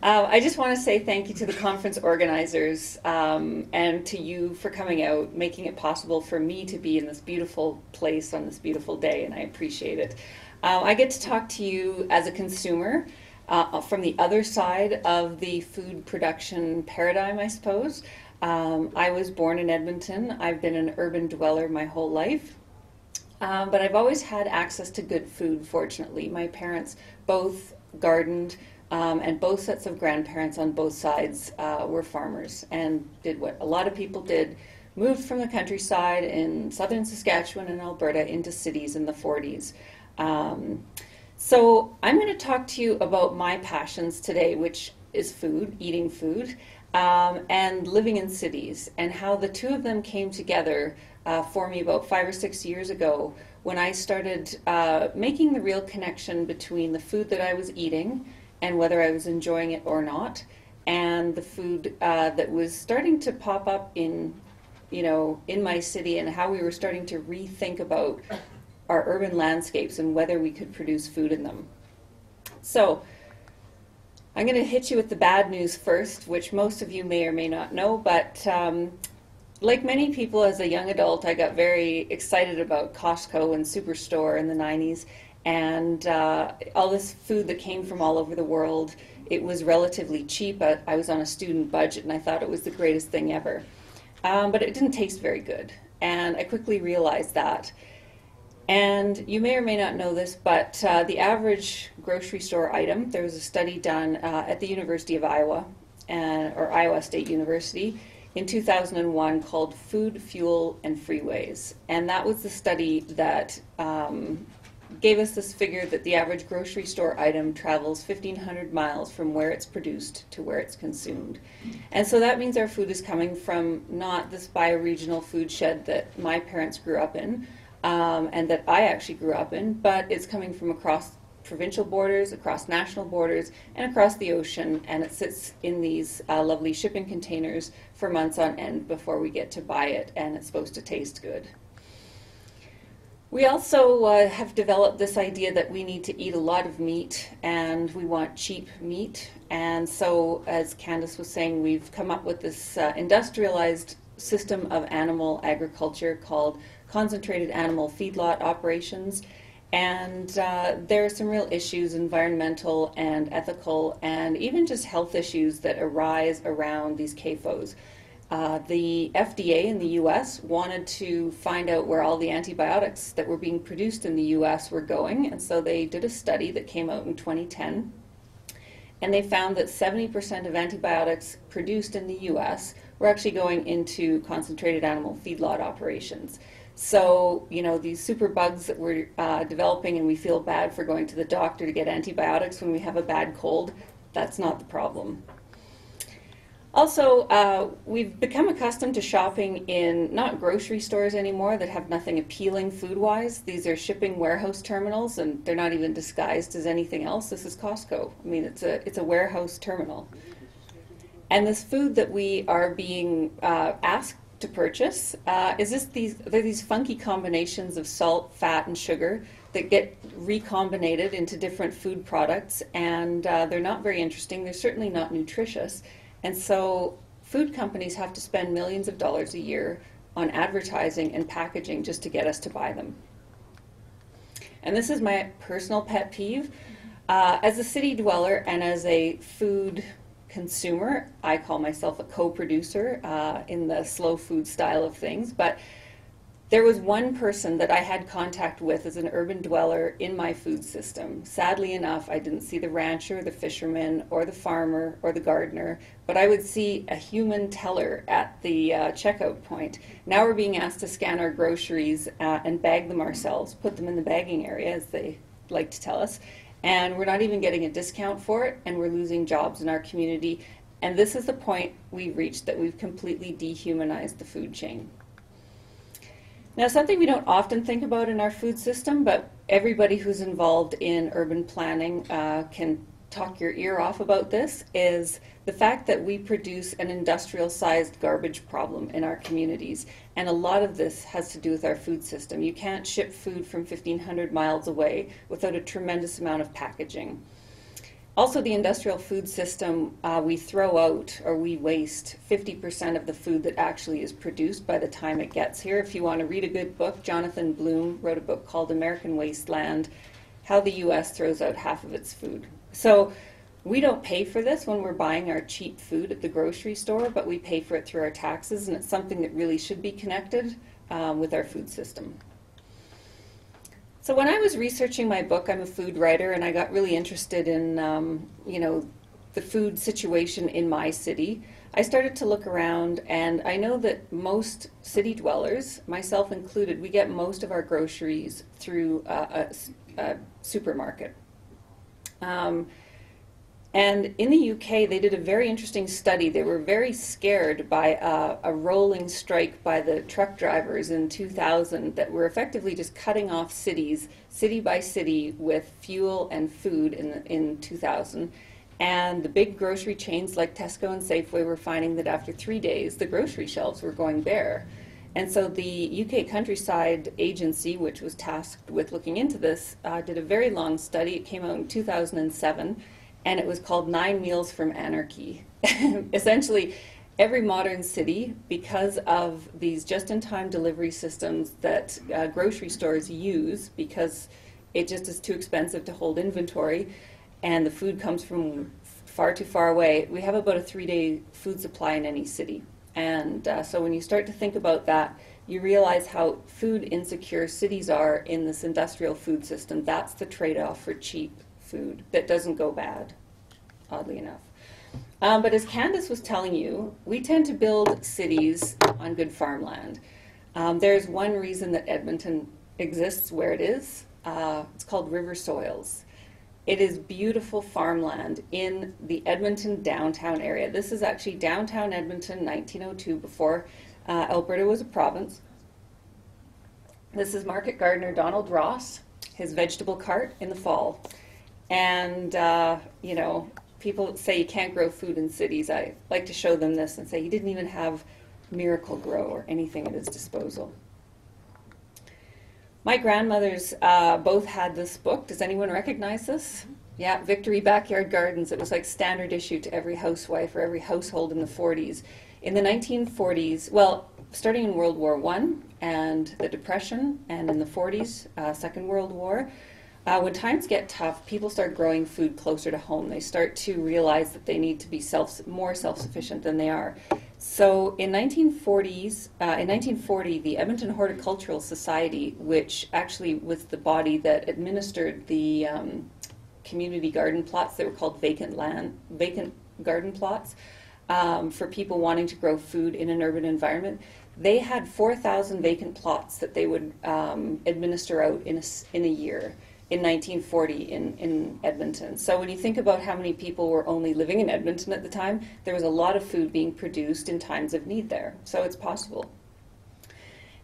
I just want to say thank you to the conference organizers and to you for coming out, making it possible for me to be in this beautiful place on this beautiful day, and I appreciate it. I get to talk to you as a consumer from the other side of the food production paradigm, I suppose. I was born in Edmonton. I've been an urban dweller my whole life. But I've always had access to good food, fortunately. My parents both gardened, and both sets of grandparents on both sides were farmers and did what a lot of people did, moved from the countryside in southern Saskatchewan and Alberta into cities in the 40s. So I'm going to talk to you about my passions today, which is food, eating food, and living in cities, and how the two of them came together for me about 5 or 6 years ago when I started making the real connection between the food that I was eating and whether I was enjoying it or not, and the food that was starting to pop up in my city, and how we were starting to rethink about our urban landscapes and whether we could produce food in them. So I'm going to hit you with the bad news first, which most of you may or may not know, but like many people as a young adult, I got very excited about Costco and Superstore in the 90s, and all this food that came from all over the world. It was relatively cheap. I was on a student budget, and I thought it was the greatest thing ever. But it didn't taste very good, and I quickly realized that. And you may or may not know this, but the average grocery store item, there was a study done at the University of Iowa, or Iowa State University, in 2001 called Food, Fuel, and Freeways. And that was the study that gave us this figure that the average grocery store item travels 1,500 miles from where it's produced to where it's consumed. And so that means our food is coming from not this bioregional food shed that my parents grew up in, and that I actually grew up in, but it's coming from across provincial borders, across national borders, and across the ocean, and it sits in these lovely shipping containers for months on end before we get to buy it, and it's supposed to taste good. We also have developed this idea that we need to eat a lot of meat, and we want cheap meat, and so, as Candace was saying, we've come up with this industrialized system of animal agriculture called concentrated animal feedlot operations. And there are some real issues, environmental and ethical, and even just health issues that arise around these CAFOs. The FDA in the US wanted to find out where all the antibiotics that were being produced in the US were going, and so they did a study that came out in 2010. And they found that 70% of antibiotics produced in the US were actually going into concentrated animal feedlot operations. So, these super bugs that we're developing, and we feel bad for going to the doctor to get antibiotics when we have a bad cold, that's not the problem. Also, we've become accustomed to shopping in not grocery stores anymore that have nothing appealing food-wise. These are shipping warehouse terminals, and they're not even disguised as anything else. This is Costco. I mean, it's a warehouse terminal. And this food that we are being asked to purchase they're these funky combinations of salt, fat, and sugar that get recombinated into different food products, and they're not very interesting. They're certainly not nutritious, and so food companies have to spend millions of dollars a year on advertising and packaging just to get us to buy them. And this is my personal pet peeve. As a city dweller and as a food consumer, I call myself a co-producer in the slow food style of things, but there was one person that I had contact with as an urban dweller in my food system. Sadly enough, I didn't see the rancher, the fisherman, or the farmer, or the gardener, but I would see a human teller at the checkout point. Now we're being asked to scan our groceries and bag them ourselves, put them in the bagging area, as they like to tell us, and we're not even getting a discount for it, and we're losing jobs in our community. And this is the point we've reached, that we've completely dehumanized the food chain. Now, something we don't often think about in our food system, but everybody who's involved in urban planning can talk your ear off about this, is the fact that we produce an industrial-sized garbage problem in our communities. And a lot of this has to do with our food system. You can't ship food from 1,500 miles away without a tremendous amount of packaging. Also, the industrial food system, we throw out or we waste 50% of the food that actually is produced by the time it gets here. If you want to read a good book, Jonathan Bloom wrote a book called American Wasteland, How the U.S. Throws Out Half of Its Food. So we don't pay for this when we're buying our cheap food at the grocery store, but we pay for it through our taxes, and it's something that really should be connected with our food system. So when I was researching my book, I'm a food writer, and I got really interested in, the food situation in my city. I started to look around, and I know that most city dwellers, myself included, we get most of our groceries through a supermarket. And in the UK, they did a very interesting study. They were very scared by a rolling strike by the truck drivers in 2000 that were effectively just cutting off cities, city by city, with fuel and food in 2000. And the big grocery chains like Tesco and Safeway were finding that after 3 days, the grocery shelves were going bare. And so the UK Countryside Agency, which was tasked with looking into this, did a very long study. It came out in 2007. And it was called 9 Meals from Anarchy. Essentially, every modern city, because of these just-in-time delivery systems that grocery stores use, because it just is too expensive to hold inventory, and the food comes from far too far away, we have about a 3-day food supply in any city. And so when you start to think about that, you realize how food insecure cities are in this industrial food system. That's the trade-off for cheap food that doesn't go bad, oddly enough. But as Candace was telling you, we tend to build cities on good farmland. There's one reason that Edmonton exists where it is. It's called river soils. It is beautiful farmland in the Edmonton downtown area. This is actually downtown Edmonton, 1902, before Alberta was a province. This is market gardener Donald Ross, his vegetable cart in the fall. And, people say you can't grow food in cities. I like to show them this and say he didn't even have Miracle Grow or anything at his disposal. My grandmothers both had this book. Does anyone recognize this? Yeah, Victory Backyard Gardens. It was like standard issue to every housewife or every household in the 40s. In the 1940s, well, starting in World War I and the Depression, and in the 40s, Second World War, when times get tough, people start growing food closer to home. They start to realize that they need to be more self-sufficient than they are. So in 1940, the Edmonton Horticultural Society, which actually was the body that administered the community garden plots, they were called vacant garden plots, for people wanting to grow food in an urban environment. They had 4,000 vacant plots that they would administer out in a year. In 1940 in Edmonton. So when you think about how many people were only living in Edmonton at the time, there was a lot of food being produced in times of need there. So it's possible.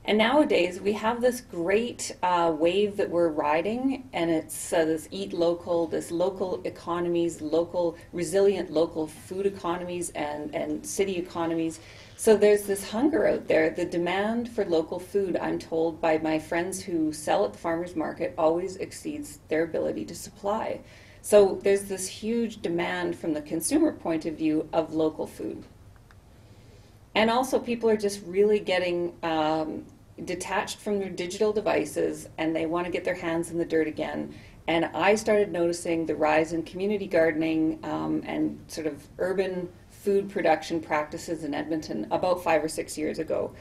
And nowadays we have this great wave that we're riding, and it's this eat local, this local economies, resilient local food economies and city economies. So there's this hunger out there. The demand for local food, I'm told by my friends who sell at the farmers market, always exceeds their ability to supply. So there's this huge demand from the consumer point of view of local food. And also people are just really getting detached from their digital devices, and they want to get their hands in the dirt again. And I started noticing the rise in community gardening and sort of urban food production practices in Edmonton about 5 or 6 years ago.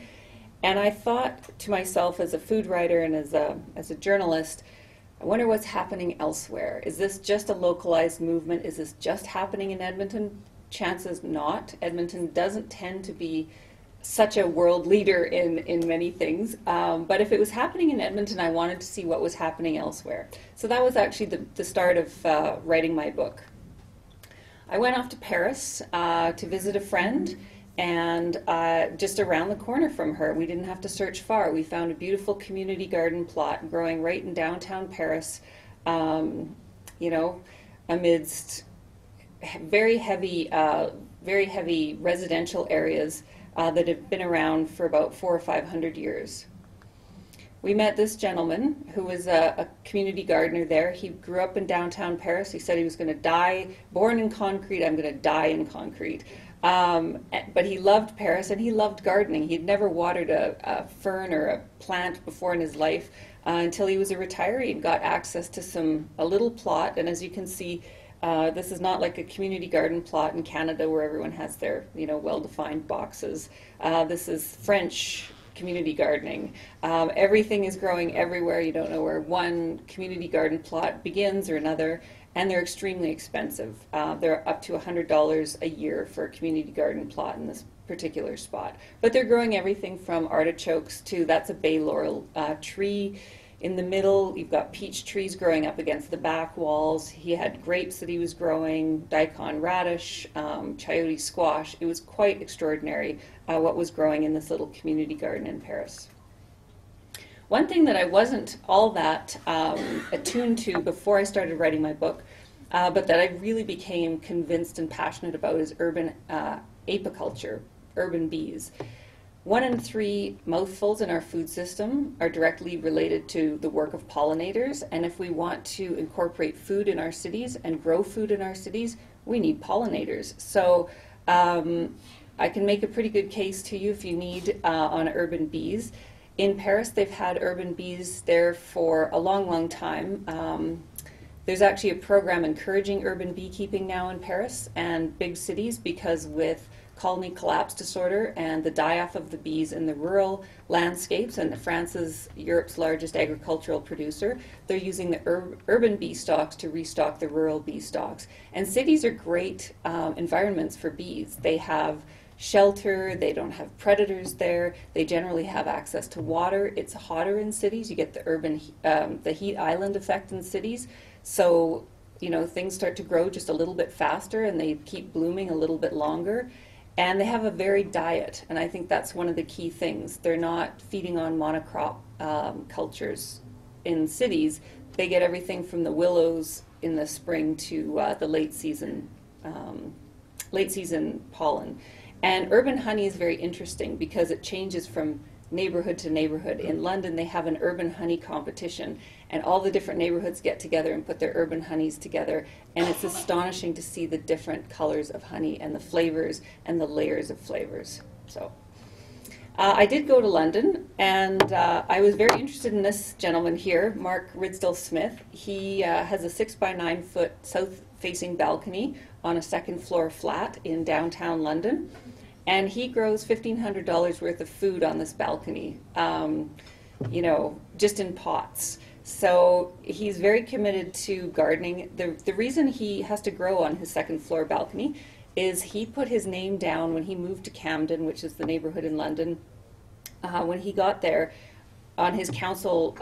And I thought to myself, as a food writer and as a journalist, I wonder what's happening elsewhere. Is this just a localized movement? Is this just happening in Edmonton? Chances not. Edmonton doesn't tend to be such a world leader in many things. But if it was happening in Edmonton, I wanted to see what was happening elsewhere. So that was actually the start of writing my book. I went off to Paris to visit a friend, and just around the corner from her, we didn't have to search far. We found a beautiful community garden plot growing right in downtown Paris, amidst very heavy residential areas that have been around for about 400 or 500 years. we met this gentleman who was a community gardener there. He grew up in downtown Paris. He said he was going to die, born in concrete, I'm going to die in concrete. But he loved Paris and he loved gardening. He'd never watered a fern or a plant before in his life until he was a retiree and got access to a little plot. And as you can see, this is not like a community garden plot in Canada where everyone has their, well-defined boxes. This is French community gardening. Everything is growing everywhere. You don't know where one community garden plot begins or another, and they're extremely expensive. They're up to $100 a year for a community garden plot in this particular spot. But they're growing everything from artichokes to, that's a bay laurel tree. In the middle, you've got peach trees growing up against the back walls. He had grapes that he was growing, daikon radish, chayote squash. It was quite extraordinary what was growing in this little community garden in Paris. One thing that I wasn't all that attuned to before I started writing my book, but that I really became convinced and passionate about, is urban apiculture, urban bees. 1 in 3 mouthfuls in our food system are directly related to the work of pollinators, and if we want to incorporate food in our cities and grow food in our cities, we need pollinators. So I can make a pretty good case to you if you need on urban bees. In Paris, they've had urban bees there for a long, long time. There's actually a program encouraging urban beekeeping now in Paris and big cities, because with colony collapse disorder and the die-off of the bees in the rural landscapes, and France is Europe's largest agricultural producer, they're using the urban bee stocks to restock the rural bee stocks. And cities are great environments for bees. They have shelter, they don't have predators there, they generally have access to water. It's hotter in cities. You get the heat island effect in cities. So, things start to grow just a little bit faster and they keep blooming a little bit longer. And they have a varied diet, and I think that's one of the key things. They're not feeding on monocrop cultures in cities. They get everything from the willows in the spring to the late season pollen. And urban honey is very interesting because it changes from neighborhood to neighborhood. In London, they have an urban honey competition, and all the different neighborhoods get together and put their urban honeys together, and it's astonishing to see the different colors of honey and the flavors and the layers of flavors. So I did go to London, and I was very interested in this gentleman here, Mark Ridsdale-Smith. He has a 6 by 9 foot south-facing balcony on a second floor flat in downtown London. And he grows $1,500 worth of food on this balcony, just in pots. So he's very committed to gardening. The reason he has to grow on his second floor balcony is he put his name down when he moved to Camden, which is the neighborhood in London. When he got there, on his council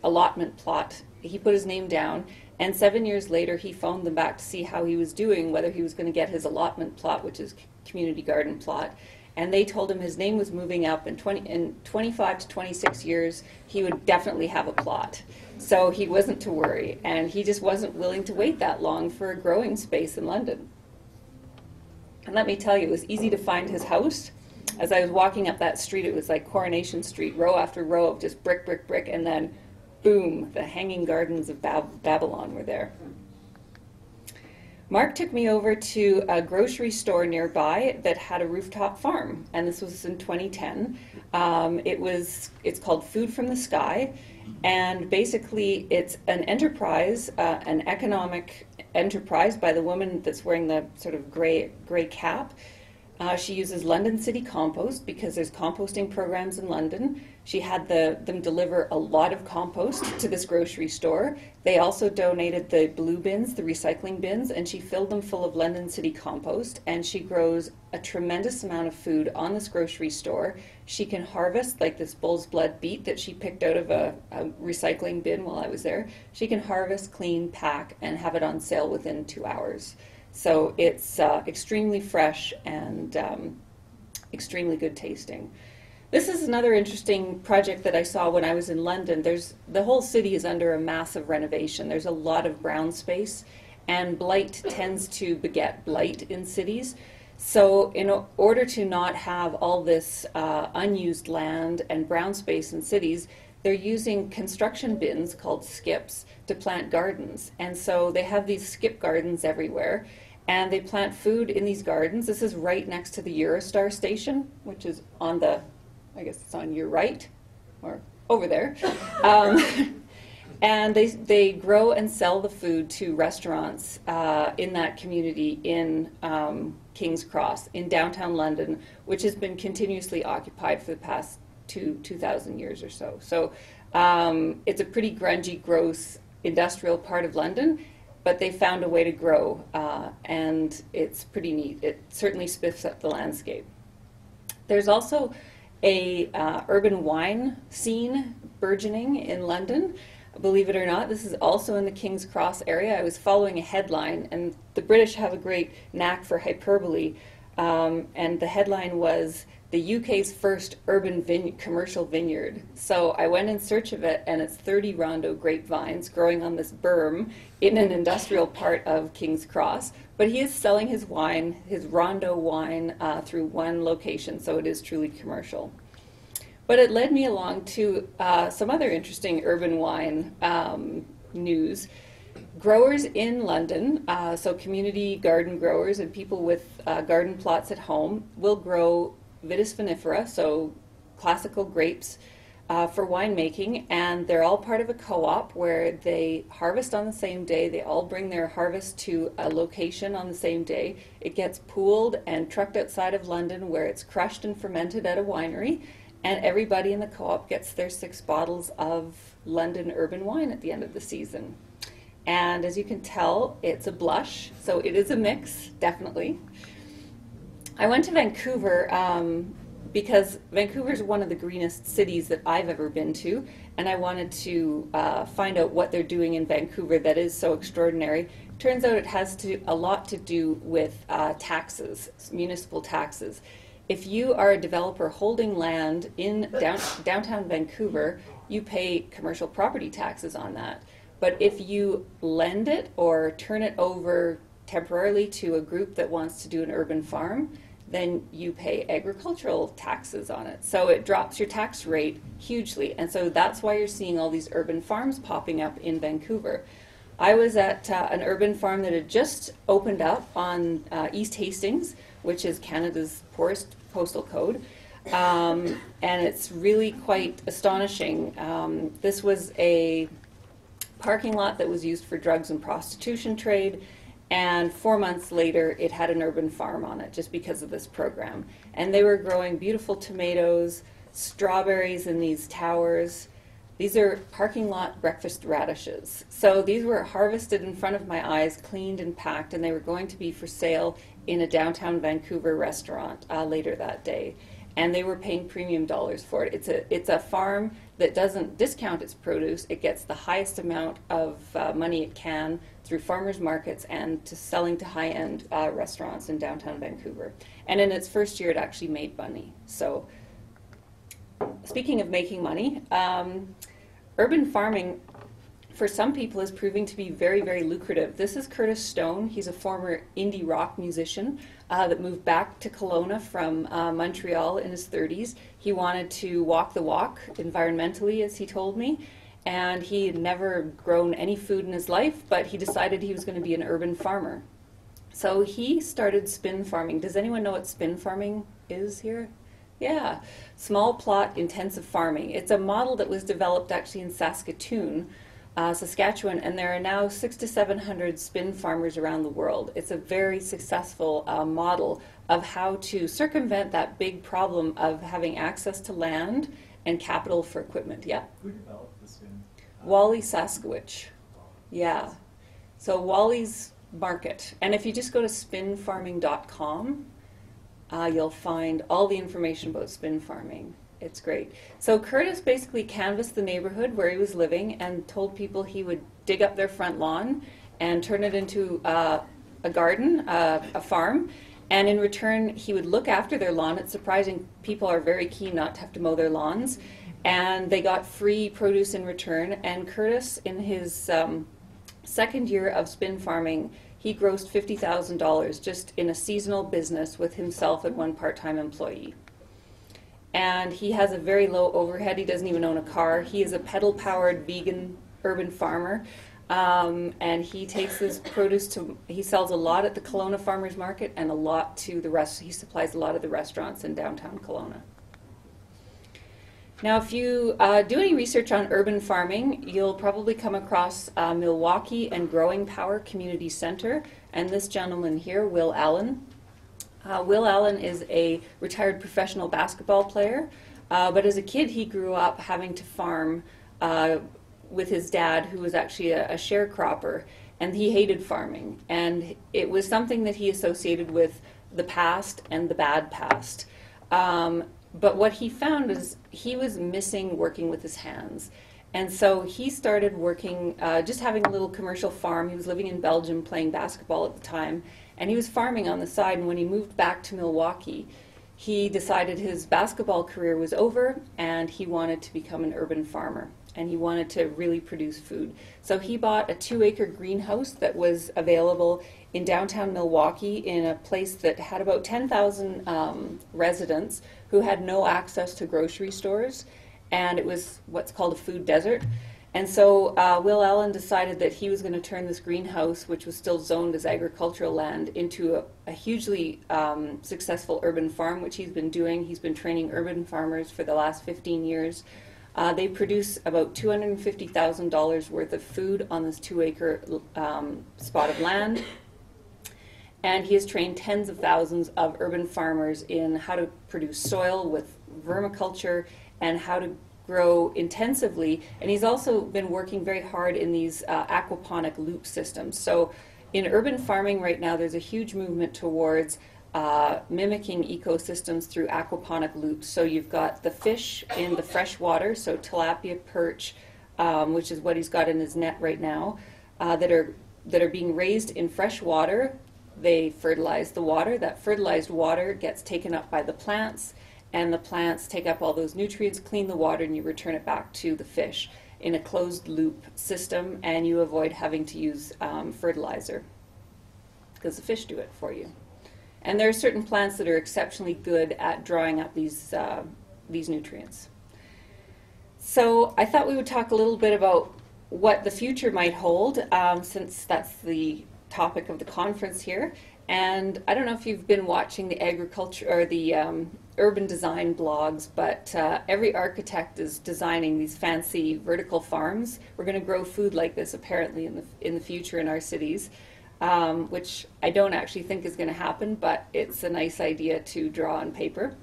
allotment plot, he put his name down, and 7 years later he phoned them back to see how he was doing, whether he was going to get his allotment plot, which is community garden plot, and they told him his name was moving up. In 25 to 26 years he would definitely have a plot. So he wasn't to worry, and he just wasn't willing to wait that long for a growing space in London. And let me tell you, it was easy to find his house. As I was walking up that street, it was like Coronation Street, row after row of just brick, brick, brick, and then boom, the Hanging Gardens of Babylon were there. Mark took me over to a grocery store nearby that had a rooftop farm, and this was in 2010. It's called Food from the Sky, and basically it's an enterprise, an economic enterprise by the woman that's wearing the sort of gray cap. She uses London City compost because there's composting programs in London. She had them deliver a lot of compost to this grocery store. They also donated the blue bins, the recycling bins, and she filled them full of London City compost, and she grows a tremendous amount of food on this grocery store. She can harvest, like this bull's blood beet that she picked out of a recycling bin while I was there. She can harvest, clean, pack, and have it on sale within 2 hours. So it's extremely fresh and extremely good tasting. This is another interesting project that I saw when I was in London. The whole city is under a massive renovation. There's a lot of brown space, and blight tends to beget blight in cities. So in order to not have all this unused land and brown space in cities, they're using construction bins called skips to plant gardens. And so they have these skip gardens everywhere, and they plant food in these gardens. This is right next to the Eurostar station, which is on the, I guess it's on your right, or over there. And they grow and sell the food to restaurants in that community in King's Cross, in downtown London, which has been continuously occupied for the past 2,000 years or so. So it's a pretty grungy, gross industrial part of London, but they found a way to grow, and it's pretty neat. It certainly spiffs up the landscape. There's also a urban wine scene burgeoning in London. Believe it or not, this is also in the King's Cross area. I was following a headline, and the British have a great knack for hyperbole, and the headline was, "The UK's first urban commercial vineyard." So I went in search of it, and it's 30 Rondo grapevines growing on this berm in an industrial part of King's Cross. But he is selling his wine, his Rondo wine, through one location, so it is truly commercial. But it led me along to some other interesting urban wine news. Growers in London, so community garden growers and people with garden plots at home, will grow vitis vinifera, so classical grapes, for winemaking, and they're all part of a co-op where they harvest on the same day. They all bring their harvest to a location on the same day. It gets pooled and trucked outside of London, where it's crushed and fermented at a winery, and everybody in the co-op gets their 6 bottles of London urban wine at the end of the season. And as you can tell, it's a blush, so it is a mix, definitely. I went to Vancouver because Vancouver is one of the greenest cities that I've ever been to, and I wanted to find out what they're doing in Vancouver that is so extraordinary. Turns out it has a lot to do with taxes, municipal taxes. If you are a developer holding land in downtown Vancouver, you pay commercial property taxes on that. But if you lend it or turn it over temporarily to a group that wants to do an urban farm, then you pay agricultural taxes on it. So it drops your tax rate hugely. And so that's why you're seeing all these urban farms popping up in Vancouver. I was at an urban farm that had just opened up on East Hastings, which is Canada's poorest postal code. And it's really quite astonishing. This was a parking lot that was used for drugs and prostitution trade, and 4 months later it had an urban farm on it just because of this program. And they were growing beautiful tomatoes, strawberries in these towers. These are parking lot breakfast radishes. So these were harvested in front of my eyes, cleaned and packed, and they were going to be for sale in a downtown Vancouver restaurant later that day. And they were paying premium dollars for it. It's a farm that doesn't discount its produce. It gets the highest amount of money it can through farmers markets and to selling to high-end restaurants in downtown Vancouver. And in its first year, it actually made money. So speaking of making money, urban farming for some people is proving to be very, very lucrative. This is Curtis Stone. He's a former indie rock musician that moved back to Kelowna from Montreal in his 30s. He wanted to walk the walk environmentally, as he told me, and he had never grown any food in his life, but he decided he was going to be an urban farmer. So he started spin farming. Does anyone know what spin farming is here? Yeah, small plot intensive farming. It's a model that was developed actually in Saskatoon, Saskatchewan, and there are now 600 to 700 spin farmers around the world. It's a very successful model of how to circumvent that big problem of having access to land and capital for equipment. Yeah? Who developed the spin? Wally Saskowich. Yeah. So Wally's Market. And if you just go to spinfarming.com, you'll find all the information about spin farming. It's great. So Curtis basically canvassed the neighborhood where he was living and told people he would dig up their front lawn and turn it into a garden, a farm, and in return he would look after their lawn. It's surprising, people are very keen not to have to mow their lawns, and they got free produce in return. And Curtis, in his second year of spin farming, he grossed $50,000 just in a seasonal business with himself and one part-time employee. and he has a very low overhead. He doesn't even own a car. He is a pedal-powered vegan urban farmer, and he takes his produce he sells a lot at the Kelowna Farmers Market and a lot to he supplies a lot of the restaurants in downtown Kelowna. Now, if you do any research on urban farming, you'll probably come across Milwaukee and Growing Power Community Center, and this gentleman here, Will Allen. Will Allen is a retired professional basketball player, but as a kid he grew up having to farm with his dad, who was actually a sharecropper, and he hated farming. And it was something that he associated with the past and the bad past. But what he found is he was missing working with his hands. And so he started working, just having a little commercial farm. He was living in Belgium playing basketball at the time, and he was farming on the side. And when he moved back to Milwaukee, he decided his basketball career was over and he wanted to become an urban farmer. And he wanted to really produce food. So he bought a 2-acre greenhouse that was available in downtown Milwaukee in a place that had about 10,000 residents who had no access to grocery stores. And it was what's called a food desert. And so Will Allen decided that he was going to turn this greenhouse, which was still zoned as agricultural land, into a hugely successful urban farm, which he's been doing. He's been training urban farmers for the last 15 years. They produce about $250,000 worth of food on this 2-acre spot of land. And he has trained tens of thousands of urban farmers in how to produce soil with vermiculture and how to grow intensively. And he's also been working very hard in these aquaponic loop systems. So in urban farming right now, there's a huge movement towards mimicking ecosystems through aquaponic loops. So you've got the fish in the fresh water, so tilapia, perch, which is what he's got in his net right now, that are being raised in fresh water. They fertilize the water. That fertilized water gets taken up by the plants, and the plants take up all those nutrients, clean the water, and you return it back to the fish in a closed loop system, and you avoid having to use fertilizer because the fish do it for you. And there are certain plants that are exceptionally good at drawing up these nutrients. So I thought we would talk a little bit about what the future might hold, since that's the topic of the conference here. And I don't know if you've been watching the agriculture or the urban design blogs, but every architect is designing these fancy vertical farms. We're going to grow food like this apparently in the future in our cities. Which I don't actually think is going to happen, but it's a nice idea to draw on paper.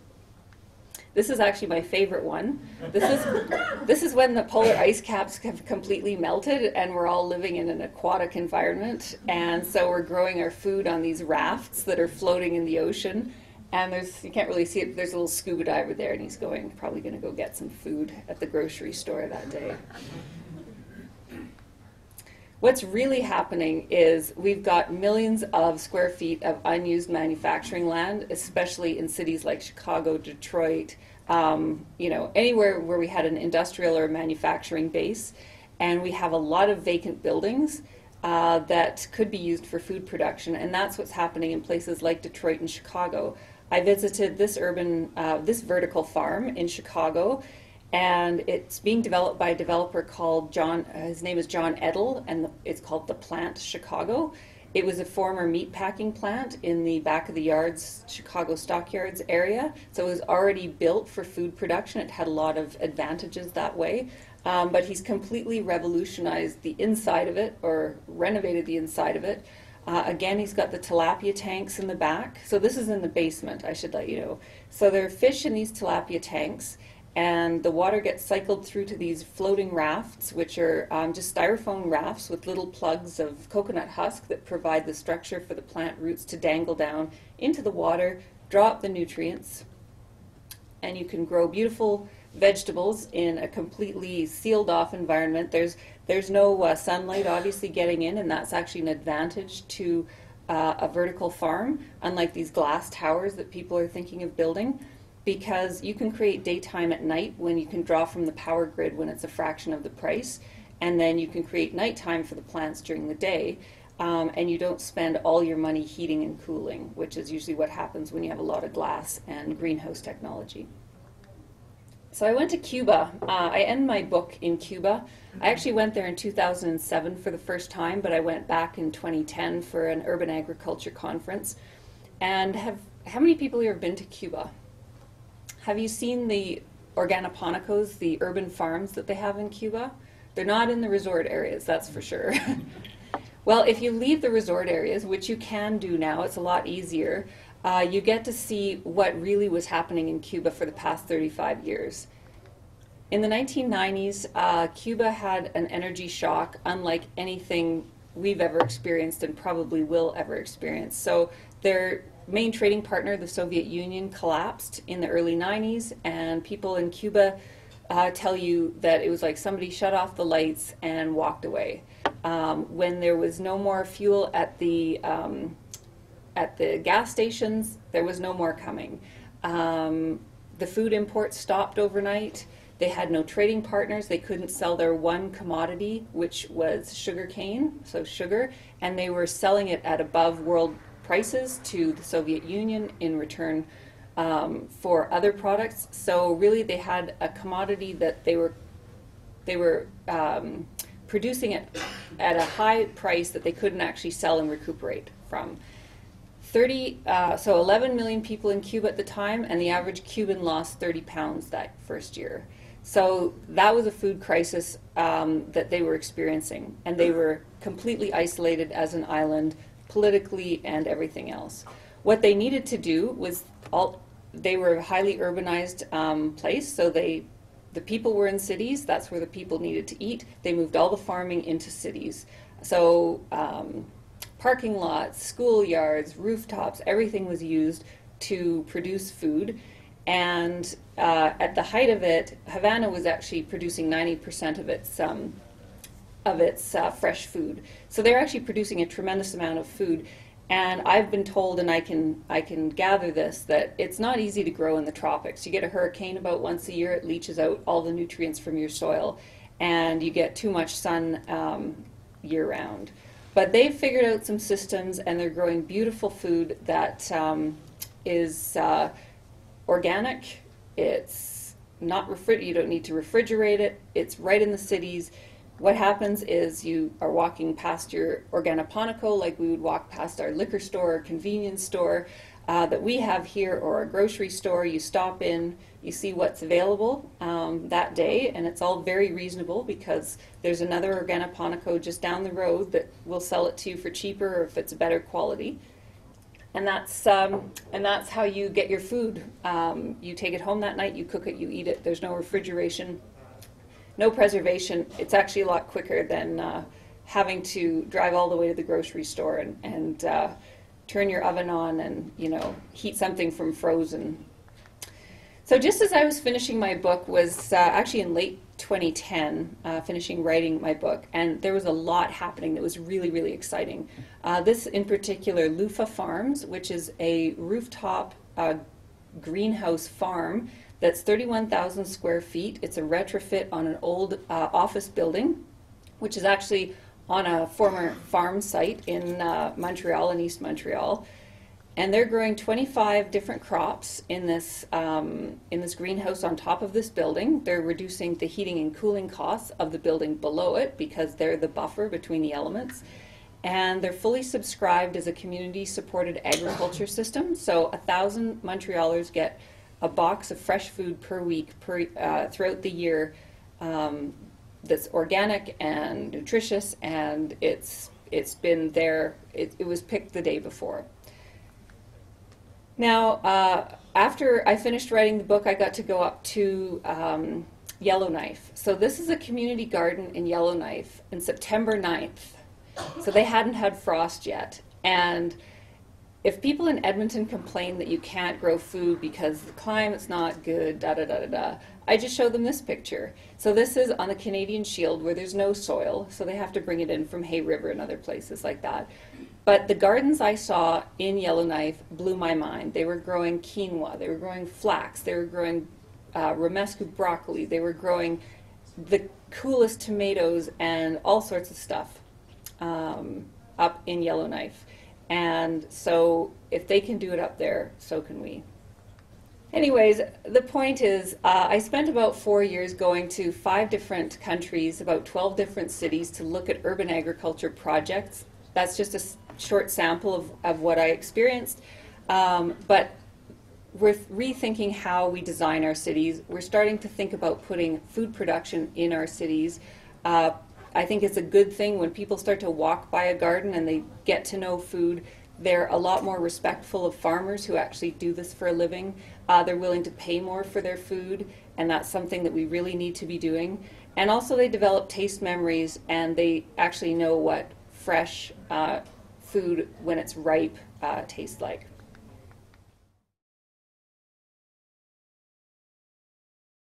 This is actually my favorite one. This is when the polar ice caps have completely melted and we're all living in an aquatic environment, and so we're growing our food on these rafts that are floating in the ocean. And you can't really see it, but there's a little scuba diver there, and he's probably going to go get some food at the grocery store that day. What's really happening is we've got millions of square feet of unused manufacturing land, especially in cities like Chicago, Detroit, anywhere where we had an industrial or manufacturing base. And we have a lot of vacant buildings that could be used for food production. And that's what's happening in places like Detroit and Chicago. I visited this vertical farm in Chicago, and it's being developed by a developer called his name is John Edel, and it's called The Plant Chicago. It was a former meat packing plant in the back of the yards, Chicago stockyards area, so it was already built for food production. It had a lot of advantages that way, but he's completely revolutionized the inside of it, or renovated the inside of it. Again, he's got the tilapia tanks in the back. So this is in the basement, I should let you know. So there are fish in these tilapia tanks, and the water gets cycled through to these floating rafts, which are just styrofoam rafts with little plugs of coconut husk that provide the structure for the plant roots to dangle down into the water, draw up the nutrients, and you can grow beautiful vegetables in a completely sealed off environment. There's no sunlight obviously getting in, and that's actually an advantage to a vertical farm, unlike these glass towers that people are thinking of building, because you can create daytime at night when you can draw from the power grid when it's a fraction of the price, and then you can create nighttime for the plants during the day, and you don't spend all your money heating and cooling, which is usually what happens when you have a lot of glass and greenhouse technology. So I went to Cuba. I end my book in Cuba. I actually went there in 2007 for the first time, but I went back in 2010 for an urban agriculture conference. And how many people here have been to Cuba? Have you seen the organoponicos, the urban farms that they have in Cuba? They're not in the resort areas, that's for sure. Well, if you leave the resort areas, which you can do now, it's a lot easier, you get to see what really was happening in Cuba for the past 35 years. In the 1990s, Cuba had an energy shock unlike anything we've ever experienced and probably will ever experience. So their main trading partner, the Soviet Union, collapsed in the early 90s, and people in Cuba tell you that it was like somebody shut off the lights and walked away. When there was no more fuel at the gas stations, there was no more coming. The food imports stopped overnight. They had no trading partners. They couldn't sell their one commodity, which was sugar cane, so sugar, and they were selling it at above world prices to the Soviet Union in return for other products. So really they had a commodity that they were producing it at a high price that they couldn't actually sell and recuperate from. 11 million people in Cuba at the time, and the average Cuban lost 30 pounds that first year. So that was a food crisis that they were experiencing, and they were completely isolated as an island, politically and everything else. What they needed to do was, they were a highly urbanized place, so the people were in cities, that's where the people needed to eat. They moved all the farming into cities. So parking lots, schoolyards, rooftops, everything was used to produce food. And at the height of it, Havana was actually producing 90% of its fresh food. So they're actually producing a tremendous amount of food. And I've been told, and I can gather this, that it's not easy to grow in the tropics. You get a hurricane about once a year, it leaches out all the nutrients from your soil, and you get too much sun year-round. But they've figured out some systems, and they're growing beautiful food that is organic. It's not you don't need to refrigerate it. It's right in the cities. What happens is you are walking past your organoponico like we would walk past our liquor store or convenience store that we have here, or a grocery store. You stop in, you see what's available that day, and it's all very reasonable because there's another organoponico just down the road that will sell it to you for cheaper or if it's a better quality. And that's how you get your food. You take it home that night, you cook it, you eat it. There's no refrigeration, no preservation. It's actually a lot quicker than having to drive all the way to the grocery store and turn your oven on and heat something from frozen. So just as I was finishing my book, was actually in late 2010, finishing writing my book, and there was a lot happening that was really, really exciting. This in particular, Lufa Farms, which is a rooftop greenhouse farm that's 31,000 square feet. It's a retrofit on an old office building, which is actually on a former farm site in Montreal, in East Montreal. And they're growing 25 different crops in this greenhouse on top of this building. They're reducing the heating and cooling costs of the building below it because they're the buffer between the elements. And they're fully subscribed as a community-supported agriculture system. So 1,000 Montrealers get a box of fresh food per week throughout the year that's organic and nutritious, and it's been there. It was picked the day before. Now, after I finished writing the book, I got to go up to Yellowknife. So this is a community garden in Yellowknife in September 9th. So they hadn't had frost yet. And if people in Edmonton complain that you can't grow food because the climate's not good, I just show them this picture. So this is on the Canadian Shield where there's no soil, so they have to bring it in from Hay River and other places like that. But the gardens I saw in Yellowknife blew my mind. They were growing quinoa, they were growing flax, they were growing romesco broccoli, they were growing the coolest tomatoes and all sorts of stuff up in Yellowknife. And so if they can do it up there, so can we. Anyways, the point is, I spent about 4 years going to 5 different countries, about 12 different cities, to look at urban agriculture projects. That's just a short sample of what I experienced. But we're rethinking how we design our cities. We're starting to think about putting food production in our cities. I think it's a good thing when people start to walk by a garden and they get to know food. They're a lot more respectful of farmers who actually do this for a living. They're willing to pay more for their food, and that's something that we really need to be doing. And also they develop taste memories, and they actually know what fresh food, when it's ripe, tastes like.